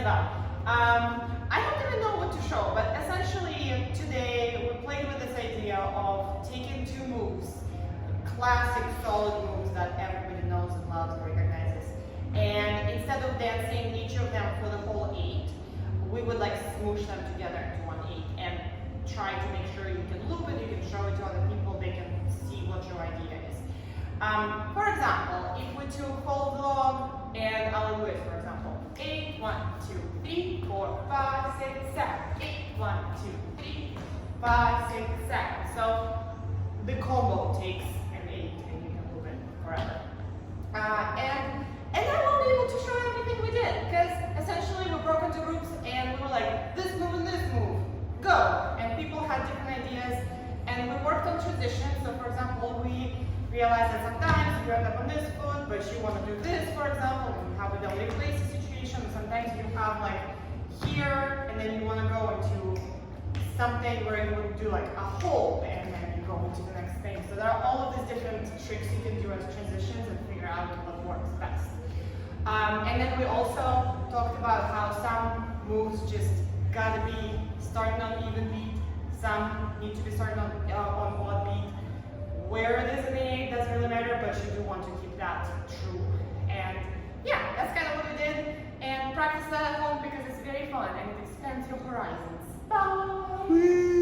up. I don't even know what to show, but essentially today we played with this idea of taking two moves, classic solid moves that everybody knows and loves and recognizes, and instead of dancing each of them for the whole 8, we would like smoosh them together into one 8 and try to make sure you can loop it, you can show it to other people, they can see what your idea is. For example, if we took follow the log and I'll do it, for example, 8, 1, 2, 3, 4, 5, 6, 7, 8, 1, 2, 3, 5, 6, 7. So the combo takes an 8 and you can loop it forever. And I won't be able to show everything we did because essentially we broke into groups and we were like, this move and this move, go! And people had different ideas and we worked on transitions. So for example, we realized that sometimes you end up on this foot, but you want to do this, for example, and you have a double replace situation. Sometimes you have like here, and then you want to go into something where you would do like a hold, and then you go into the next thing. So there are all of these different tricks you can do as transitions and figure out what works best. And then we also talked about how some moves just gotta be starting on even beat, some need to be starting on odd beat. Where it is in the 8 doesn't really matter, but you do want to keep that true. And yeah, that's kind of what we did. And practice that at home because it's very fun and it expands your horizons. Bye!